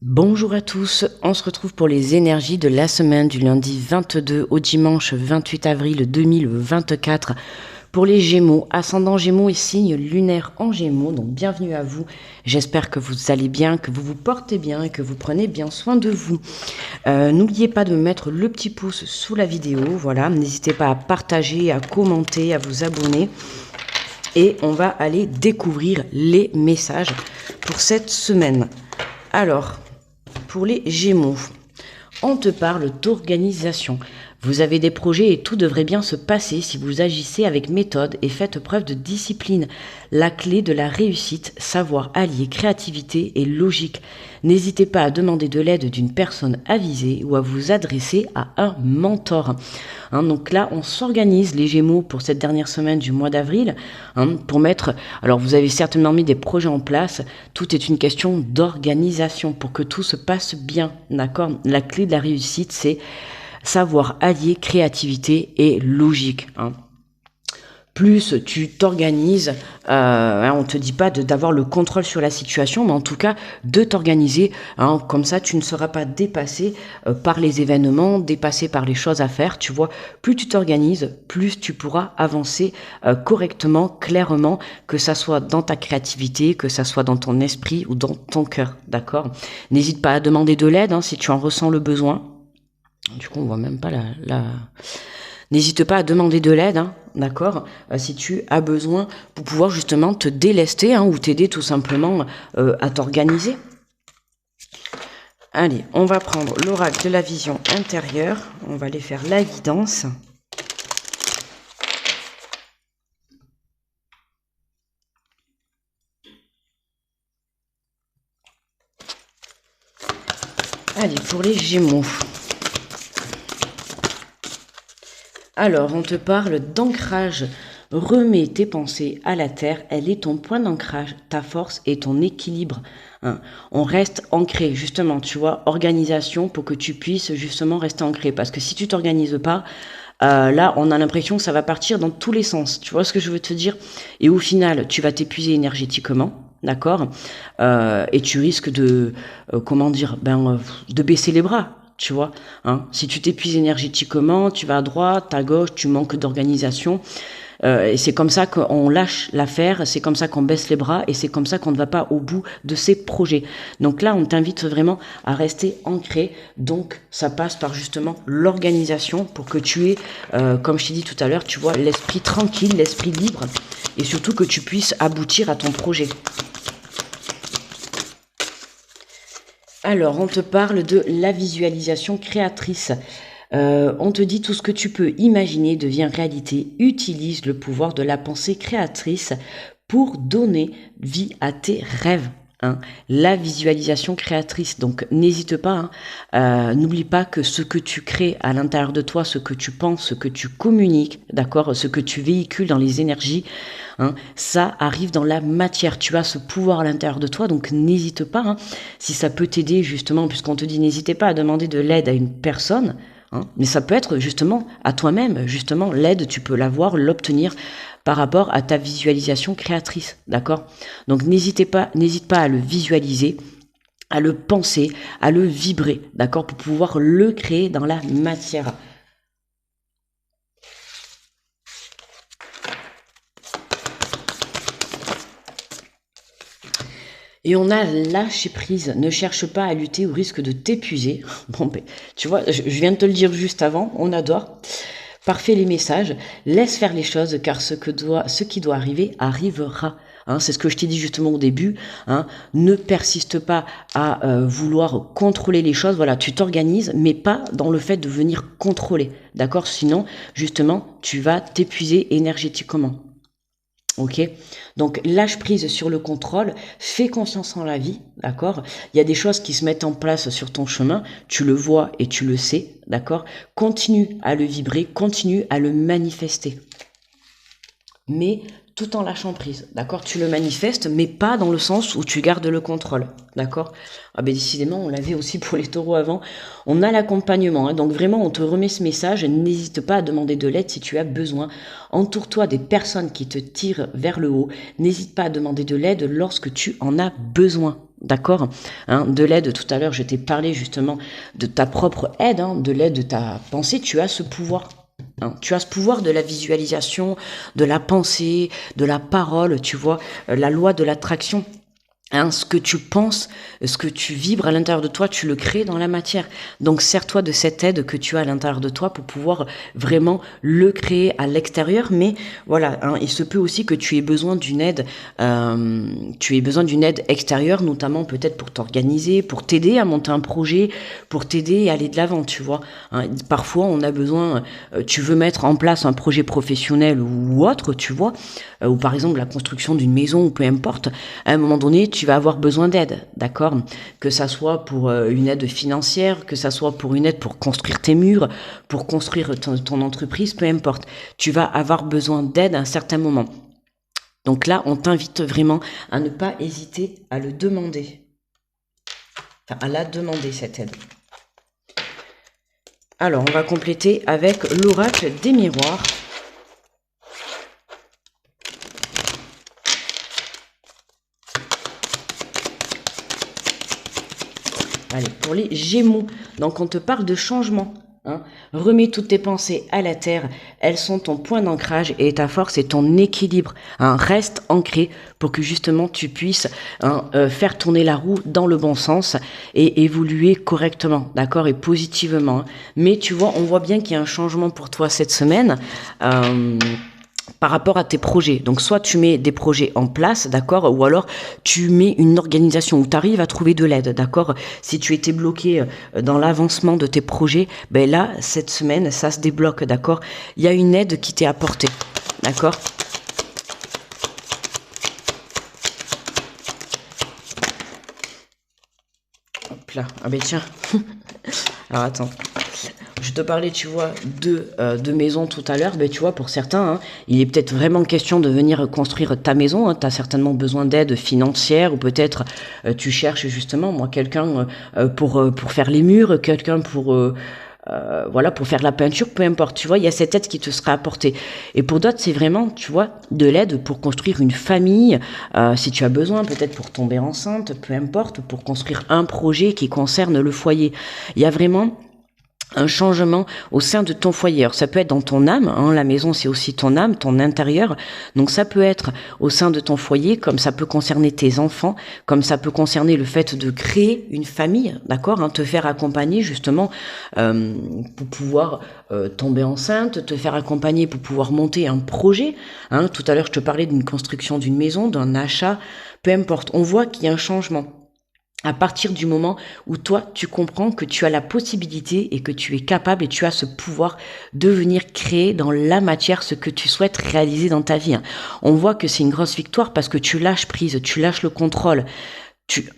Bonjour à tous, on se retrouve pour les énergies de la semaine du lundi 22 au dimanche 28 avril 2024 pour les Gémeaux, ascendant Gémeaux et signe lunaire en Gémeaux, donc bienvenue à vous. J'espère que vous allez bien, que vous vous portez bien et que vous prenez bien soin de vous. N'oubliez pas de mettre le petit pouce sous la vidéo, voilà, n'hésitez pas à partager, à commenter, à vous abonner. Et on va aller découvrir les messages pour cette semaine. Alors, pour les Gémeaux, on te parle d'organisation. Vous avez des projets et tout devrait bien se passer si vous agissez avec méthode et faites preuve de discipline. La clé de la réussite, savoir allier créativité et logique. N'hésitez pas à demander de l'aide d'une personne avisée ou à vous adresser à un mentor. Donc là, on s'organise les Gémeaux pour cette dernière semaine du mois d'avril pour mettre... Alors vous avez certainement mis des projets en place. Tout est une question d'organisation pour que tout se passe bien, d'accord? La clé de la réussite, c'est savoir allier créativité et logique. Plus tu t'organises, on ne te dit pas d'avoir le contrôle sur la situation, mais en tout cas de t'organiser, comme ça tu ne seras pas dépassé par les événements, dépassé par les choses à faire, tu vois. Plus tu t'organises, plus tu pourras avancer correctement, clairement, que ça soit dans ta créativité, que ça soit dans ton esprit ou dans ton cœur, d'accord? N'hésite pas à demander de l'aide si tu en ressens le besoin. Du coup, on voit même pas la... N'hésite pas à demander de l'aide, d'accord, si tu as besoin pour pouvoir justement te délester ou t'aider tout simplement à t'organiser. Allez, on va prendre l'oracle de la vision intérieure. On va aller faire la guidance. Allez, pour les Gémeaux. Alors, on te parle d'ancrage. Remets tes pensées à la terre, elle est ton point d'ancrage, ta force et ton équilibre. On reste ancré, justement, tu vois, organisation pour que tu puisses justement rester ancré. Parce que si tu t'organises pas, là, on a l'impression que ça va partir dans tous les sens. Tu vois ce que je veux te dire? Et au final, tu vas t'épuiser énergétiquement. D'accord. Et tu risques de, de baisser les bras, tu vois. Si tu t'épuises énergétiquement, tu vas à droite, à gauche, tu manques d'organisation. Et c'est comme ça qu'on lâche l'affaire, c'est comme ça qu'on baisse les bras et c'est comme ça qu'on ne va pas au bout de ses projets. Donc là, on t'invite vraiment à rester ancré. Donc ça passe par justement l'organisation pour que tu aies, comme je t'ai dit tout à l'heure, tu vois, l'esprit tranquille, l'esprit libre et surtout que tu puisses aboutir à ton projet. Alors, on te parle de la visualisation créatrice. On te dit tout ce que tu peux imaginer devient réalité. Utilise le pouvoir de la pensée créatrice pour donner vie à tes rêves. La visualisation créatrice. Donc n'hésite pas, n'oublie pas que ce que tu crées à l'intérieur de toi, ce que tu penses, ce que tu communiques, d'accord, ce que tu véhicules dans les énergies, ça arrive dans la matière. Tu as ce pouvoir à l'intérieur de toi, donc n'hésite pas, si ça peut t'aider justement, puisqu'on te dit n'hésitez pas à demander de l'aide à une personne. Mais ça peut être justement à toi-même, justement l'aide, tu peux l'avoir, l'obtenir par rapport à ta visualisation créatrice, d'accord? Donc n'hésite pas à le visualiser, à le penser, à le vibrer, d'accord? Pour pouvoir le créer dans la matière. Et on a lâché prise, ne cherche pas à lutter au risque de t'épuiser. Bon, ben, tu vois, je viens de te le dire juste avant, on adore. Parfait les messages, laisse faire les choses car ce qui doit arriver arrivera. C'est ce que je t'ai dit justement au début. Ne persiste pas à vouloir contrôler les choses. Voilà, tu t'organises, mais pas dans le fait de venir contrôler. D'accord? Sinon, justement, tu vas t'épuiser énergétiquement. Ok, donc lâche prise sur le contrôle, fais confiance en la vie, d'accord? Il y a des choses qui se mettent en place sur ton chemin, tu le vois et tu le sais, d'accord? Continue à le vibrer, continue à le manifester. Mais tout en lâchant prise, d'accord? Tu le manifestes, mais pas dans le sens où tu gardes le contrôle, d'accord? Ah ben décidément, on l'avait aussi pour les taureaux avant. On a l'accompagnement, donc vraiment, on te remet ce message. N'hésite pas à demander de l'aide si tu as besoin. Entoure-toi des personnes qui te tirent vers le haut. N'hésite pas à demander de l'aide lorsque tu en as besoin, d'accord, hein, de l'aide. Tout à l'heure, je t'ai parlé justement de ta propre aide, hein, de l'aide de ta pensée. Tu as ce pouvoir. Hein. Tu as ce pouvoir de la visualisation, de la pensée, de la parole, tu vois, la loi de l'attraction. Hein, ce que tu penses, ce que tu vibres à l'intérieur de toi, tu le crées dans la matière. Donc sers-toi de cette aide que tu as à l'intérieur de toi pour pouvoir vraiment le créer à l'extérieur. Mais voilà, hein, il se peut aussi que tu aies besoin d'une aide, tu aies besoin d'une aide extérieure, notamment peut-être pour t'organiser, pour t'aider à monter un projet, pour t'aider à aller de l'avant, tu vois. Hein, parfois, on a besoin, tu veux mettre en place un projet professionnel ou autre, tu vois, ou par exemple la construction d'une maison ou peu importe. À un moment donné, tu vas avoir besoin d'aide, d'accord? Que ça soit pour une aide financière, que ça soit pour une aide pour construire tes murs, pour construire ton entreprise, peu importe. Tu vas avoir besoin d'aide à un certain moment. Donc là, on t'invite vraiment à ne pas hésiter à le demander. Enfin, à la demander, cette aide. Alors, on va compléter avec l'oracle des miroirs. Allez, pour les Gémeaux, donc on te parle de changement. Hein. Remets toutes tes pensées à la terre, elles sont ton point d'ancrage et ta force est ton équilibre. Hein. Reste ancré pour que justement tu puisses faire tourner la roue dans le bon sens et évoluer correctement, d'accord, et positivement. Hein. Mais tu vois, on voit bien qu'il y a un changement pour toi cette semaine. Par rapport à tes projets. Donc soit tu mets des projets en place, d'accord, ou alors tu mets une organisation où tu arrives à trouver de l'aide, d'accord. Si tu étais bloqué dans l'avancement de tes projets, ben là, cette semaine, ça se débloque, d'accord. Il y a une aide qui t'est apportée, d'accord. Hop là, ah ben tiens. Alors attends. Je te parlais, tu vois, de maison tout à l'heure. Ben, tu vois, pour certains, hein, il est peut-être vraiment question de venir construire ta maison. Hein. Tu as certainement besoin d'aide financière ou peut-être tu cherches justement, moi, quelqu'un pour faire les murs, quelqu'un voilà, pour faire la peinture, peu importe. Tu vois, il y a cette aide qui te sera apportée. Et pour d'autres, c'est vraiment, tu vois, de l'aide pour construire une famille. Si tu as besoin, peut-être pour tomber enceinte, peu importe, pour construire un projet qui concerne le foyer. Il y a vraiment un changement au sein de ton foyer. Alors, ça peut être dans ton âme, hein, la maison c'est aussi ton âme, ton intérieur, donc ça peut être au sein de ton foyer, comme ça peut concerner tes enfants, comme ça peut concerner le fait de créer une famille, d'accord, hein, te faire accompagner justement pour pouvoir tomber enceinte, te faire accompagner pour pouvoir monter un projet, hein. Tout à l'heure je te parlais d'une construction d'une maison, d'un achat, peu importe, on voit qu'il y a un changement. À partir du moment où toi, tu comprends que tu as la possibilité et que tu es capable et tu as ce pouvoir de venir créer dans la matière ce que tu souhaites réaliser dans ta vie. On voit que c'est une grosse victoire parce que tu lâches prise, tu lâches le contrôle.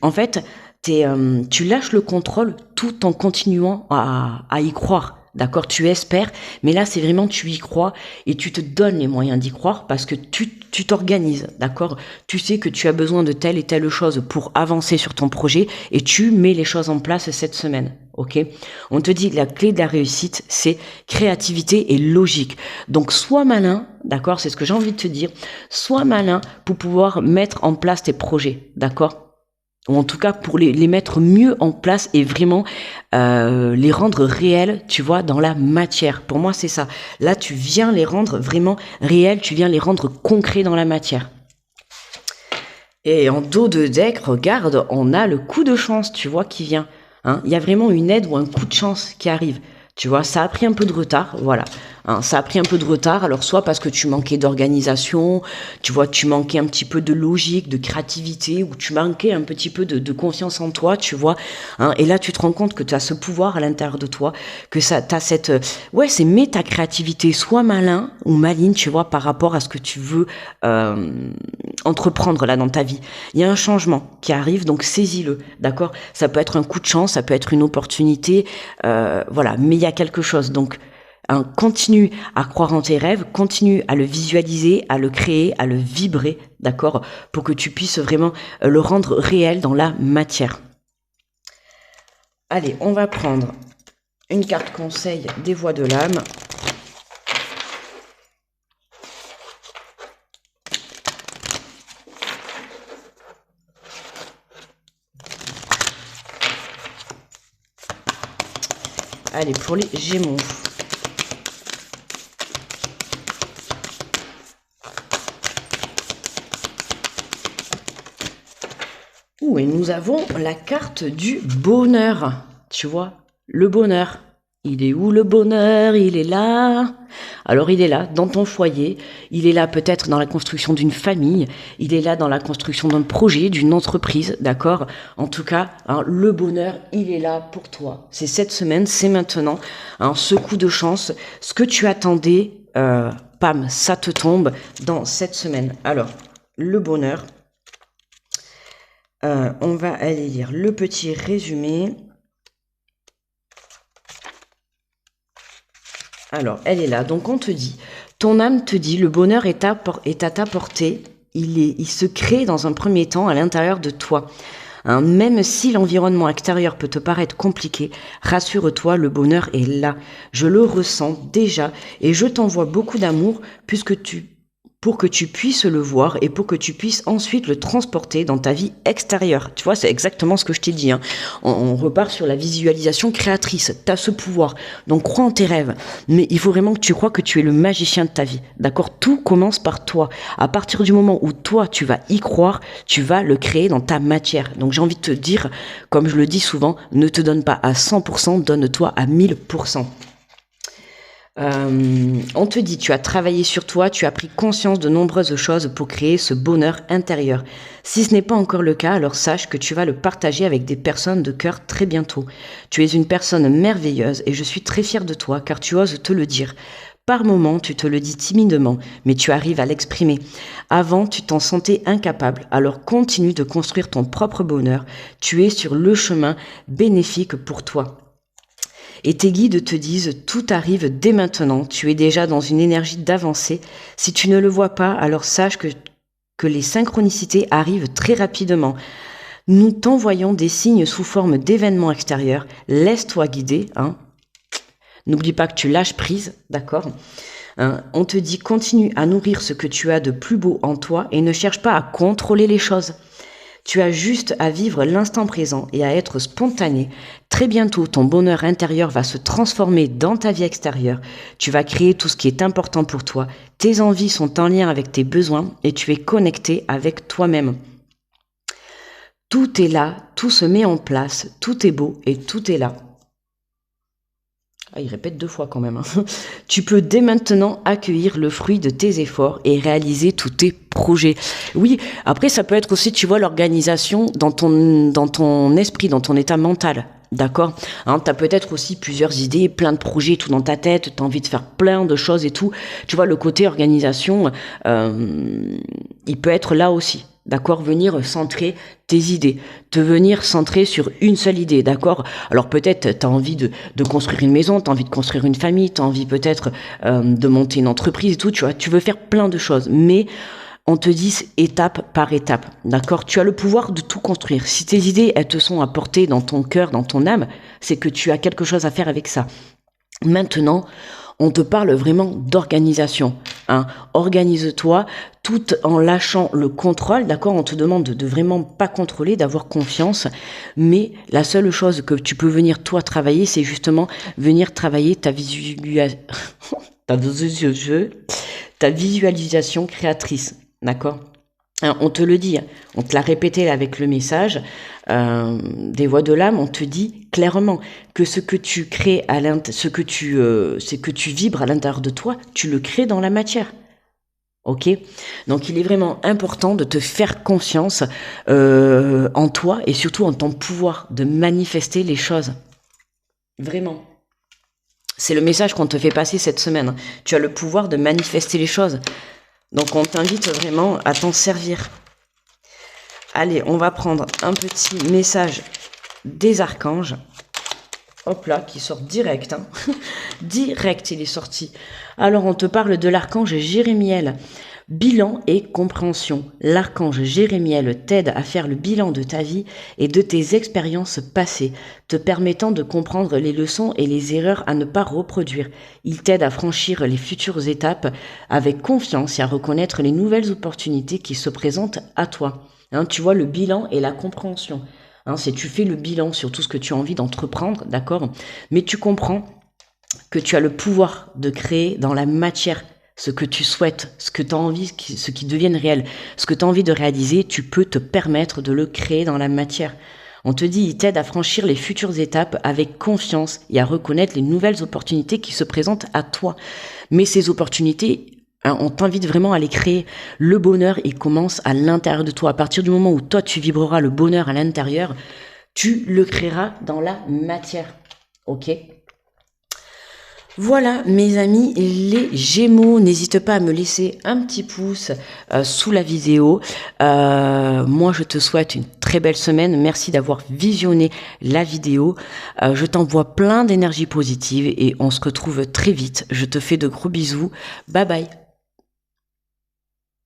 En fait, tu lâches le contrôle tout en continuant à y croire. D'accord, tu espères, mais là c'est vraiment tu y crois et tu te donnes les moyens d'y croire parce que tu t'organises, d'accord. Tu sais que tu as besoin de telle et telle chose pour avancer sur ton projet et tu mets les choses en place cette semaine, ok. On te dit que la clé de la réussite c'est créativité et logique. Donc sois malin, d'accord, c'est ce que j'ai envie de te dire. Sois malin pour pouvoir mettre en place tes projets, d'accord. Ou en tout cas pour les mettre mieux en place et vraiment les rendre réels, tu vois, dans la matière. Pour moi, c'est ça. Là, tu viens les rendre vraiment réels, tu viens les rendre concrets dans la matière. Et en dos de deck, regarde, on a le coup de chance, tu vois, qui vient. Hein. Il y a vraiment une aide ou un coup de chance qui arrive. Tu vois, ça a pris un peu de retard, voilà. Hein, ça a pris un peu de retard, alors soit parce que tu manquais d'organisation, tu vois, tu manquais un petit peu de logique, de créativité, ou tu manquais un petit peu de confiance en toi, tu vois. Hein, et là, tu te rends compte que tu as ce pouvoir à l'intérieur de toi, que ça, t'as cette... ouais, c'est mets ta créativité, sois malin ou maligne, tu vois, par rapport à ce que tu veux entreprendre là dans ta vie. Il y a un changement qui arrive, donc saisis-le, d'accord. Ça peut être un coup de chance, ça peut être une opportunité, voilà, mais il y a quelque chose, donc continue à croire en tes rêves, continue à le visualiser, à le créer, à le vibrer, d'accord, pour que tu puisses vraiment le rendre réel dans la matière. Allez, on va prendre une carte conseil des voix de l'âme. Allez, pour les Gémeaux. Ouh, et nous avons la carte du bonheur. Tu vois, le bonheur. Il est où le bonheur? Il est là. Alors il est là, dans ton foyer. Il est là peut-être dans la construction d'une famille. Il est là dans la construction d'un projet, d'une entreprise, d'accord? En tout cas, hein, le bonheur, il est là pour toi. C'est cette semaine, c'est maintenant. Hein, ce coup de chance, ce que tu attendais, pam, ça te tombe dans cette semaine. Alors, le bonheur. On va aller lire le petit résumé. Alors, elle est là. Donc, on te dit, ton âme te dit, le bonheur est à ta portée. Il se crée dans un premier temps à l'intérieur de toi. Hein, même si l'environnement extérieur peut te paraître compliqué, rassure-toi, le bonheur est là. Je le ressens déjà et je t'envoie beaucoup d'amour pour que tu puisses le voir et pour que tu puisses ensuite le transporter dans ta vie extérieure. Tu vois, c'est exactement ce que je t'ai dit. Hein. On repart sur la visualisation créatrice. Tu as ce pouvoir. Donc, crois en tes rêves. Mais il faut vraiment que tu crois que tu es le magicien de ta vie. D'accord? Tout commence par toi. À partir du moment où toi, tu vas y croire, tu vas le créer dans ta matière. Donc, j'ai envie de te dire, comme je le dis souvent, ne te donne pas à 100%, donne-toi à 1000%. On te dit, tu as travaillé sur toi, tu as pris conscience de nombreuses choses pour créer ce bonheur intérieur. Si ce n'est pas encore le cas, alors sache que tu vas le partager avec des personnes de cœur très bientôt. Tu es une personne merveilleuse et je suis très fière de toi car tu oses te le dire. Par moments, tu te le dis timidement, mais tu arrives à l'exprimer. Avant, tu t'en sentais incapable, alors continue de construire ton propre bonheur. Tu es sur le chemin bénéfique pour toi. Et tes guides te disent, tout arrive dès maintenant, tu es déjà dans une énergie d'avancée. Si tu ne le vois pas, alors sache que les synchronicités arrivent très rapidement. Nous t'envoyons des signes sous forme d'événements extérieurs. Laisse-toi guider. Hein. N'oublie pas que tu lâches prise, d'accord? On te dit, continue à nourrir ce que tu as de plus beau en toi et ne cherche pas à contrôler les choses. Tu as juste à vivre l'instant présent et à être spontané. Très bientôt, ton bonheur intérieur va se transformer dans ta vie extérieure. Tu vas créer tout ce qui est important pour toi. Tes envies sont en lien avec tes besoins et tu es connecté avec toi-même. Tout est là, tout se met en place, tout est beau et tout est là. Ah, il répète 2 fois quand même. Hein. Tu peux dès maintenant accueillir le fruit de tes efforts et réaliser tous tes projets. Oui, après ça peut être aussi, tu vois, l'organisation dans ton esprit, dans ton état mental. D'accord, hein, tu as peut-être aussi plusieurs idées, plein de projets, tout dans ta tête, tu as envie de faire plein de choses et tout. Tu vois, le côté organisation, il peut être là aussi. D'accord, venir centrer tes idées, te venir centrer sur une seule idée, d'accord? Alors peut-être tu as envie de construire une maison, tu as envie de construire une famille, tu as envie peut-être de monter une entreprise et tout, tu vois, tu veux faire plein de choses, mais on te dit étape par étape, d'accord? Tu as le pouvoir de tout construire. Si tes idées, elles te sont apportées dans ton cœur, dans ton âme, c'est que tu as quelque chose à faire avec ça. Maintenant, on te parle vraiment d'organisation. Hein. Organise-toi tout en lâchant le contrôle, d'accord? On te demande de vraiment pas contrôler, d'avoir confiance, mais la seule chose que tu peux venir toi travailler, c'est justement venir travailler ta visualisation créatrice, d'accord? On te le dit, on te l'a répété avec le message des voix de l'âme, on te dit clairement que ce que tu crées ce que tu vibres à l'intérieur de toi, tu le crées dans la matière. Ok, donc il est vraiment important de te faire confiance en toi et surtout en ton pouvoir de manifester les choses. Vraiment. C'est le message qu'on te fait passer cette semaine. Tu as le pouvoir de manifester les choses. Donc on t'invite vraiment à t'en servir. Allez, on va prendre un petit message des archanges. Hop là, qui sort direct. Hein. Direct, il est sorti. Alors, on te parle de l'archange Jérémiel. Bilan et compréhension. L'archange Jérémiel t'aide à faire le bilan de ta vie et de tes expériences passées, te permettant de comprendre les leçons et les erreurs à ne pas reproduire. Il t'aide à franchir les futures étapes avec confiance et à reconnaître les nouvelles opportunités qui se présentent à toi. Hein, tu vois, le bilan et la compréhension. Hein, c'est tu fais le bilan sur tout ce que tu as envie d'entreprendre, d'accord? Mais tu comprends que tu as le pouvoir de créer dans la matière ce que tu souhaites, ce que tu as envie, ce qui devienne réel, ce que tu as envie de réaliser, tu peux te permettre de le créer dans la matière. On te dit, il t'aide à franchir les futures étapes avec confiance et à reconnaître les nouvelles opportunités qui se présentent à toi. Mais ces opportunités, hein, on t'invite vraiment à les créer. Le bonheur, il commence à l'intérieur de toi. À partir du moment où toi, tu vibreras le bonheur à l'intérieur, tu le créeras dans la matière. Ok ? Voilà mes amis les Gémeaux, n'hésite pas à me laisser un petit pouce sous la vidéo. Moi je te souhaite une très belle semaine, merci d'avoir visionné la vidéo. Je t'envoie plein d'énergie positive et on se retrouve très vite. Je te fais de gros bisous, bye bye.